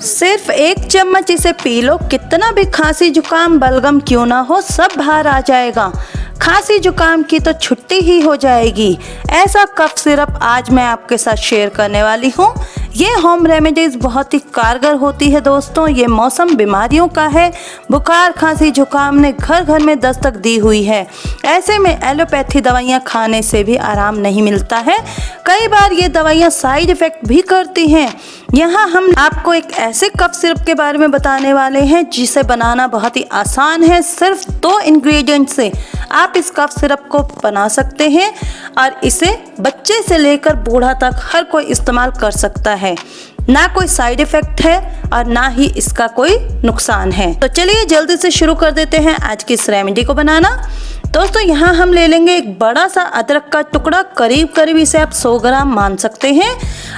सिर्फ एक चम्मच इसे पी लो, कितना भी खांसी जुकाम बलगम क्यों ना हो सब बाहर आ जाएगा। खांसी जुकाम की तो छुट्टी ही हो जाएगी। ऐसा कफ सिरप आज मैं आपके साथ शेयर करने वाली हूँ। ये होम रेमेडीज बहुत ही कारगर होती है दोस्तों। ये मौसम बीमारियों का है। बुखार खांसी जुकाम ने घर घर में दस्तक दी हुई है। ऐसे में एलोपैथी दवाइयाँ खाने से भी आराम नहीं मिलता है। कई बार ये दवाइयाँ साइड इफ़ेक्ट भी करती हैं। यहाँ हम आपको एक ऐसे कफ सिरप के बारे में बताने वाले हैं जिसे बनाना बहुत ही आसान है। सिर्फ 2 इंग्रेडिएंट से आप इस कफ सिरप को बना सकते हैं और इसे बच्चे से लेकर बूढ़ा तक हर कोई इस्तेमाल कर सकता है। ना कोई साइड इफेक्ट है और ना ही इसका कोई नुकसान है। तो चलिए जल्दी से शुरू कर देते हैं आज की इस रेमेडी को बनाना। दोस्तों यहाँ हम ले लेंगे एक बड़ा सा अदरक का टुकड़ा, करीब इसे आप 100 ग्राम मान सकते हैं।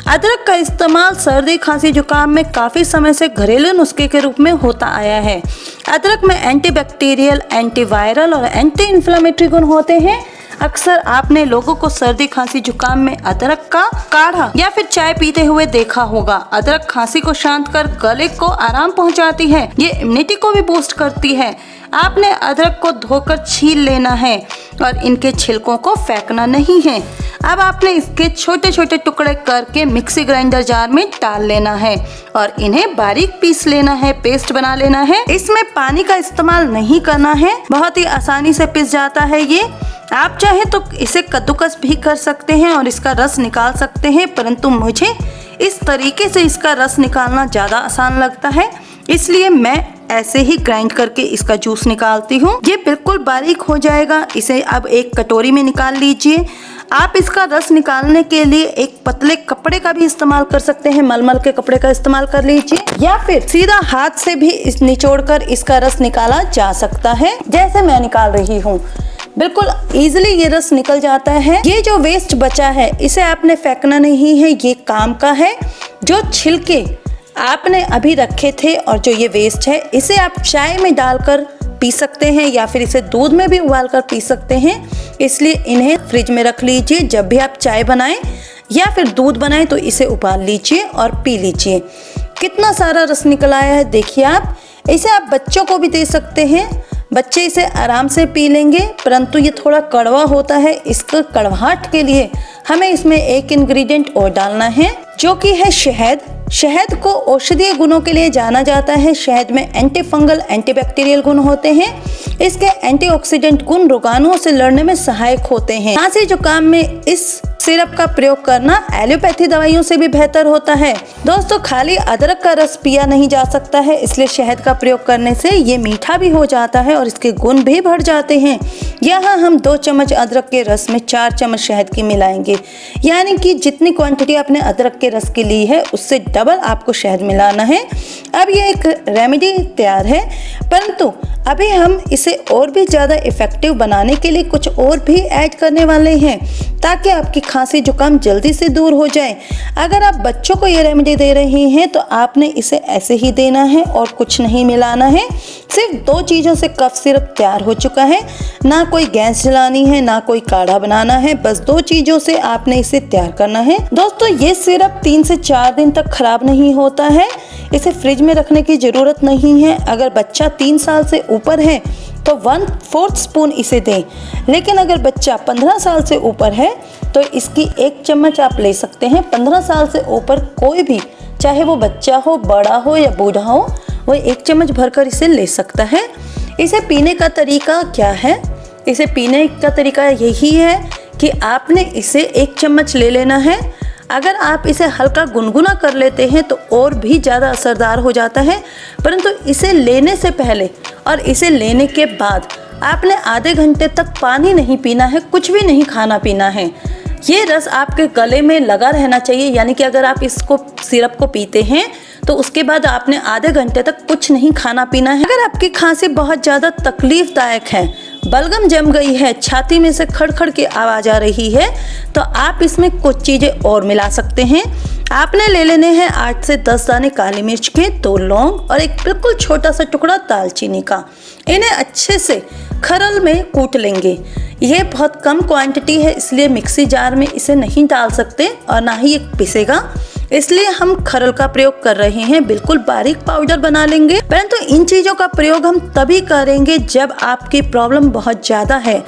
अदरक का इस्तेमाल सर्दी खांसी जुकाम में काफ़ी समय से घरेलू नुस्खे के रूप में होता आया है। अदरक में एंटीबैक्टीरियल, एंटीवायरल और एंटी इन्फ्लेमेटरी गुण होते हैं। अक्सर आपने लोगों को सर्दी खांसी जुकाम में अदरक का काढ़ा या फिर चाय पीते हुए देखा होगा। अदरक खांसी को शांत कर गले को आराम पहुंचाती है। ये इम्यूनिटी को भी बूस्ट करती है। आपने अदरक को धोकर छील लेना है और इनके छिलकों को फेंकना नहीं है। अब आपने इसके छोटे छोटे टुकड़े करके मिक्सी ग्राइंडर जार में डाल लेना है और इन्हें बारीक पीस लेना है, पेस्ट बना लेना है। इसमें पानी का इस्तेमाल नहीं करना है, बहुत ही आसानी से पिस जाता है ये। आप चाहे तो इसे कद्दूकस भी कर सकते हैं और इसका रस निकाल सकते हैं, परंतु मुझे इस तरीके से इसका रस निकालना ज़्यादा आसान लगता है, इसलिए मैं ऐसे ही ग्राइंड करके इसका जूस निकालती हूँ। ये बिल्कुल बारीक हो जाएगा। इसे अब एक कटोरी में निकाल लीजिए। आप इसका रस निकालने के लिए एक पतले कपड़े का भी इस्तेमाल कर सकते हैं, मलमल के कपड़े का इस्तेमाल कर लीजिए, या फिर सीधा हाथ से भी इस निचोड़कर इसका रस निकाला जा सकता है, जैसे मैं निकाल रही हूँ। बिल्कुल इजीली ये रस निकल जाता है। ये जो वेस्ट बचा है इसे आपने फेंकना नहीं है, ये काम का है। जो छिलके आपने अभी रखे थे और जो ये वेस्ट है इसे आप चाय में डालकर पी सकते हैं या फिर इसे दूध में भी उबाल कर पी सकते हैं। इसलिए इन्हें फ्रिज में रख लीजिए। जब भी आप चाय बनाएं या फिर दूध बनाएं तो इसे उबाल लीजिए और पी लीजिए। कितना सारा रस निकल आया है देखिए आप। इसे आप बच्चों को भी दे सकते हैं, बच्चे इसे आराम से पी लेंगे, परंतु ये थोड़ा कड़वा होता है। इसका कड़वाहट के लिए हमें इसमें एक इंग्रेडिएंट और डालना है जो कि है शहद। शहद को औषधीय गुणों के लिए जाना जाता है। शहद में एंटी फंगल, एंटीबैक्टीरियल गुण होते हैं। इसके एंटीऑक्सीडेंट गुण रोगाणुओं से लड़ने में सहायक होते हैं। खांसी जुकाम में इस सिरप का प्रयोग करना एलोपैथी दवाइयों से भी बेहतर होता है। दोस्तों खाली अदरक का रस पिया नहीं जा सकता है, इसलिए शहद का प्रयोग करने से ये मीठा भी हो जाता है और इसके गुण भी बढ़ जाते हैं। यहाँ हम 2 चम्मच अदरक के रस में 4 चम्मच शहद की मिलाएंगे, यानी कि जितनी क्वांटिटी आपने अदरक के रस की ली है उससे डबल आपको शहद मिलाना है। अब ये एक रेमेडी तैयार है, परंतु अभी हम इसे और भी ज़्यादा इफ़ेक्टिव बनाने के लिए कुछ और भी ऐड करने वाले हैं ताकि आपकी खांसी जुकाम जल्दी से दूर हो जाए। अगर आप बच्चों को ये रेमेडी दे रही हैं तो आपने इसे ऐसे ही देना है और कुछ नहीं मिलाना है। सिर्फ 2 चीज़ों से कफ सिरप तैयार हो चुका है। ना कोई गैस जलानी है, ना कोई काढ़ा बनाना है, बस 2 चीज़ों से आपने इसे तैयार करना है। दोस्तों ये सिरप 3 से 4 दिन तक खराब नहीं होता है। इसे फ्रिज में रखने की ज़रूरत नहीं है। अगर बच्चा 3 साल से ऊपर है तो 1/4 स्पून इसे दें, लेकिन अगर बच्चा 15 साल से ऊपर है तो इसकी 1 चम्मच आप ले सकते हैं। 15 साल से ऊपर कोई भी, चाहे वो बच्चा हो, बड़ा हो या बूढ़ा हो, वो 1 चम्मच भरकर इसे ले सकता है। इसे पीने का तरीका क्या है? इसे पीने का तरीका यही है कि आपने इसे 1 चम्मच ले लेना है। अगर आप इसे हल्का गुनगुना कर लेते हैं तो और भी ज़्यादा असरदार हो जाता है, परंतु इसे लेने से पहले और इसे लेने के बाद आपने आधे घंटे तक पानी नहीं पीना है, कुछ भी नहीं खाना पीना है। ये रस आपके गले में लगा रहना चाहिए, यानी कि अगर आप इसको सिरप को पीते हैं तो उसके बाद आपने आधे घंटे तक कुछ नहीं खाना पीना है। अगर आपकी खांसी बहुत ज़्यादा तकलीफदायक है, बलगम जम गई है, छाती में से खड़खड़ की आवाज़ आ रही है, तो आप इसमें कुछ चीज़ें और मिला सकते हैं। आपने ले लेने हैं 8 से 10 दाने काली मिर्च के, 2 लौंग और एक बिल्कुल छोटा सा टुकड़ा दालचीनी का। इन्हें अच्छे से खरल में कूट लेंगे। ये बहुत कम क्वांटिटी है, इसलिए मिक्सी जार में इसे नहीं डाल सकते और ना ही ये पिसेगा। इसलिए हम खरल का प्रयोग कर रहे हैं। बिल्कुल बारीक पाउडर बना लेंगे, परंतु इन चीजों का प्रयोग हम तभी करेंगे जब आपकी प्रॉब्लम बहुत ज्यादा है,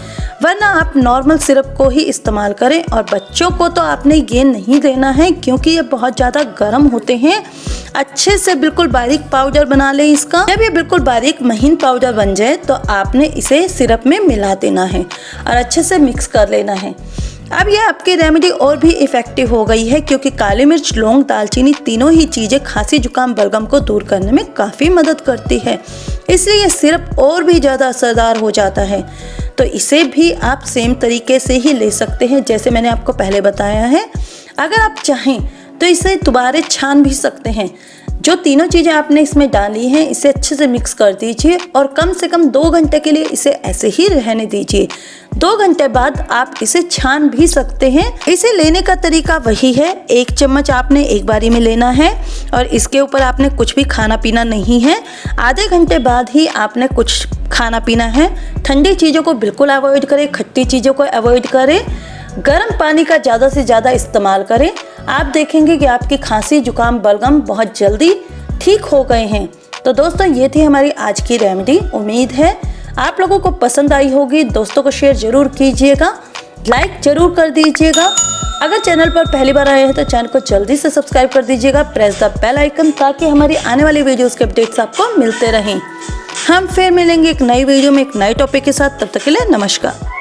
वरना आप नॉर्मल सिरप को ही इस्तेमाल करें। और बच्चों को तो आपने ये नहीं देना है क्योंकि ये बहुत ज्यादा गर्म होते हैं। अच्छे से बिल्कुल बारीक पाउडर बना लें इसका। जब ये बिल्कुल बारीक महीन पाउडर बन जाए तो आपने इसे सिरप में मिला देना है और अच्छे से मिक्स कर लेना है। अब ये आपकी रेमेडी और भी इफेक्टिव हो गई है क्योंकि काली मिर्च, लौंग, दालचीनी तीनों ही चीजें खांसी जुकाम बलगम को दूर करने में काफी मदद करती है। इसलिए ये सिरप और भी ज्यादा असरदार हो जाता है। तो इसे भी आप सेम तरीके से ही ले सकते हैं जैसे मैंने आपको पहले बताया है। अगर आप चाहें तो इसे दोबारा छान भी सकते हैं। जो तीनों चीज़ें आपने इसमें डाली हैं इसे अच्छे से मिक्स कर दीजिए और कम से कम 2 घंटे के लिए इसे ऐसे ही रहने दीजिए। 2 घंटे बाद आप इसे छान भी सकते हैं। इसे लेने का तरीका वही है, 1 चम्मच आपने एक बारी में लेना है और इसके ऊपर आपने कुछ भी खाना पीना नहीं है। आधे घंटे बाद ही आपने कुछ खाना पीना है। ठंडी चीज़ों को बिल्कुल अवॉइड करें, खट्टी चीज़ों को अवॉइड करें, गर्म पानी का ज़्यादा से ज़्यादा इस्तेमाल करें। आप देखेंगे कि आपकी खांसी जुकाम बलगम बहुत जल्दी ठीक हो गए हैं। तो दोस्तों ये थी हमारी आज की रेमेडी। उम्मीद है आप लोगों को पसंद आई होगी। दोस्तों को शेयर जरूर कीजिएगा, लाइक जरूर कर दीजिएगा। अगर चैनल पर पहली बार आए हैं तो चैनल को जल्दी से सब्सक्राइब कर दीजिएगा। प्रेस द बेल आइकन ताकि हमारी आने वाली वीडियोस के अपडेट्स आपको मिलते रहें। हम फिर मिलेंगे एक नई वीडियो में एक नए टॉपिक के साथ। तब तक के लिए नमस्कार।